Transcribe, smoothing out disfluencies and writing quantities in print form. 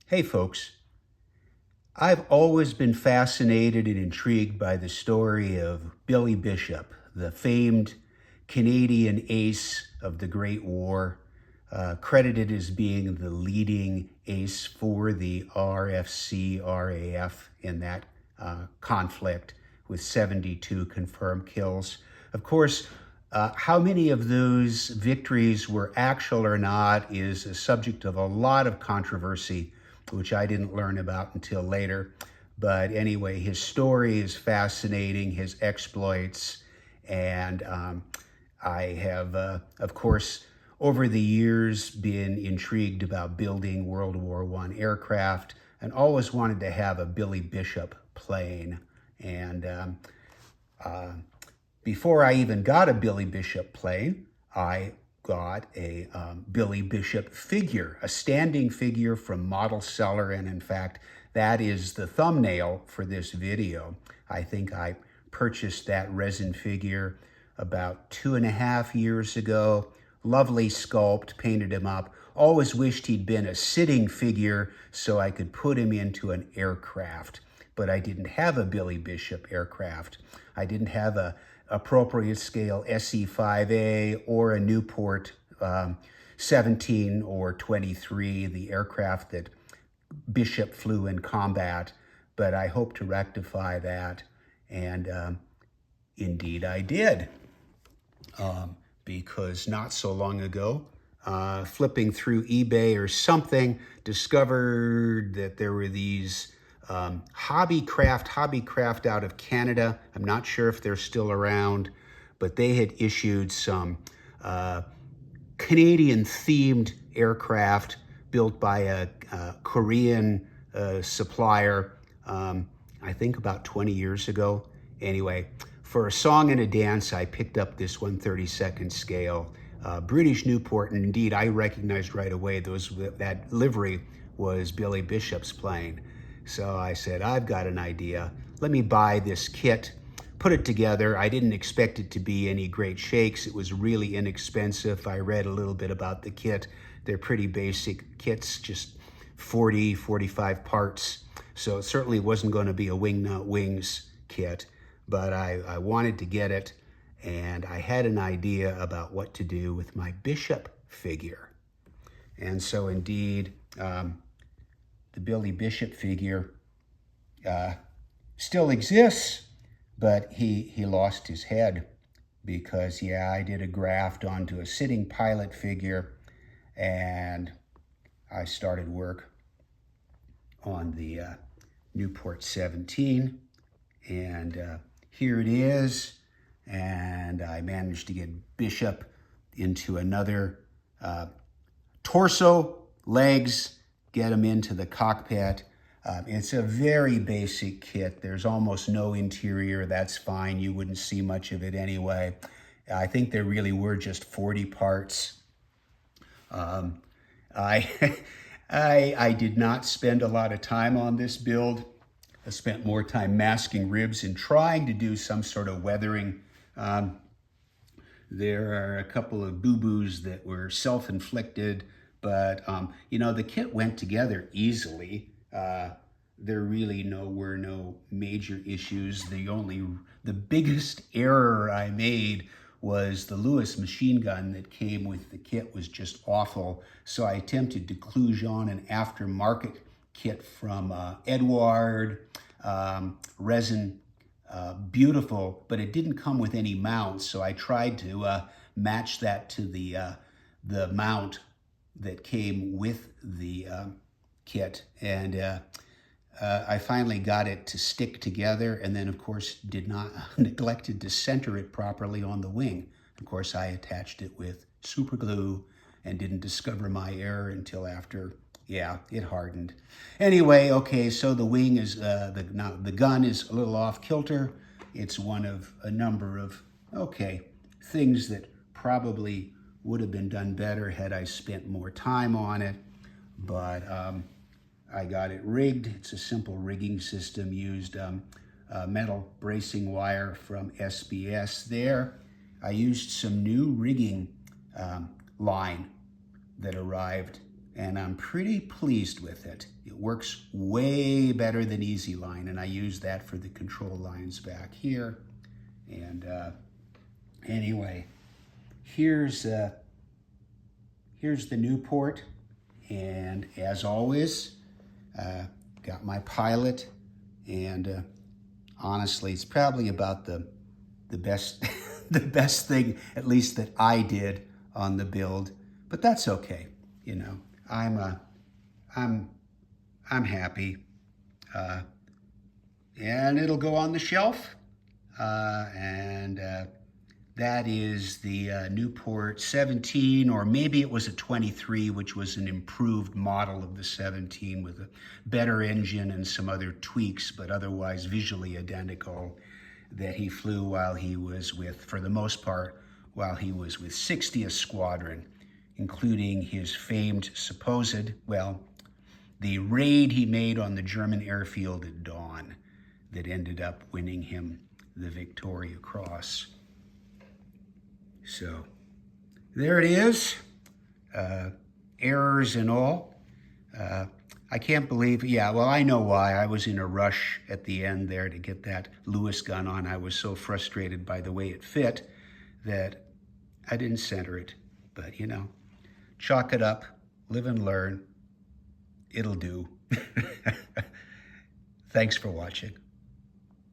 Hey folks, I've always been fascinated and intrigued by the story of Billy Bishop, the famed Canadian ace of the Great War, credited as being the leading ace for the RAF in that conflict with 72 confirmed kills. Of course, how many of those victories were actual or not is a subject of a lot of controversy, which I didn't learn about until later. But anyway, his story is fascinating, his exploits, and I have, of course, over the years been intrigued about building World War I aircraft and always wanted to have a Billy Bishop plane. And before I even got a Billy Bishop plane, I got a Billy Bishop figure, a standing figure from Model Seller. And in fact, that is the thumbnail for this video. I think I purchased that resin figure about 2.5 years ago. Lovely sculpt, painted him up. Always wished he'd been a sitting figure so I could put him into an aircraft. But I didn't have a Billy Bishop aircraft. I didn't have a appropriate scale SE-5A or a Nieuport 17 or 23, the aircraft that Bishop flew in combat. But I hope to rectify that, and indeed I did. Because not so long ago, flipping through eBay or something, discovered that there were these hobbycraft out of Canada. I'm not sure if they're still around, but they had issued some Canadian-themed aircraft built by a Korean supplier, I think about 20 years ago. Anyway, for a song and a dance, I picked up this 1/32 scale British Nieuport, and indeed I recognized right away that livery was Billy Bishop's plane. So I said, I've got an idea. Let me buy this kit, put it together. I didn't expect it to be any great shakes. It was really inexpensive. I read a little bit about the kit. They're pretty basic kits, just 40, 45 parts. So it certainly wasn't going to be a wing nut wings kit, but I wanted to get it, and I had an idea about what to do with my Bishop figure. And so indeed, the Billy Bishop figure still exists, but he lost his head because, yeah, I did a graft onto a sitting pilot figure, and I started work on the Nieuport 17, and here it is, and I managed to get Bishop into another torso, legs, get him into the cockpit. It's a very basic kit. There's almost no interior. That's fine. You wouldn't see much of it anyway. I think there really were just 40 parts. I did not spend a lot of time on this build. I spent more time masking ribs and trying to do some sort of weathering. There are a couple of boo-boos that were self-inflicted, but the kit went together easily. There really were no major issues. The biggest error I made was the Lewis machine gun that came with the kit was just awful. So I attempted to kludge on an aftermarket kit from Edward, resin, beautiful, but it didn't come with any mounts. So I tried to match that to the mount that came with the kit, and I finally got it to stick together, and then of course neglected to center it properly on the wing. Of course, I attached it with super glue and didn't discover my error until after, it hardened. Anyway, okay, so the wing is, the gun is a little off kilter. It's one of a number of, things that probably would have been done better had I spent more time on it, but I got it rigged. It's a simple rigging system, used metal bracing wire from SBS there. I used some new rigging line that arrived and I'm pretty pleased with it. It works way better than Easy Line, and I use that for the control lines back here. And anyway, here's the Nieuport, and as always, got my pilot, and honestly, it's probably about the best the best thing, at least that I did on the build, but that's okay. You know, I'm happy, and it'll go on the shelf, and that is the Nieuport 17, or maybe it was a 23, which was an improved model of the 17 with a better engine and some other tweaks, but otherwise visually identical, that he flew while he was with, for the most part, while he was with 60th Squadron, including his famed supposed, well, the raid he made on the German airfield at dawn that ended up winning him the Victoria Cross. So there it is, errors and all. I can't believe, yeah, well, I know why. I was in a rush at the end there to get that Lewis gun on. I was so frustrated by the way it fit that I didn't center it. But, you know, chalk it up, live and learn. It'll do. Thanks for watching.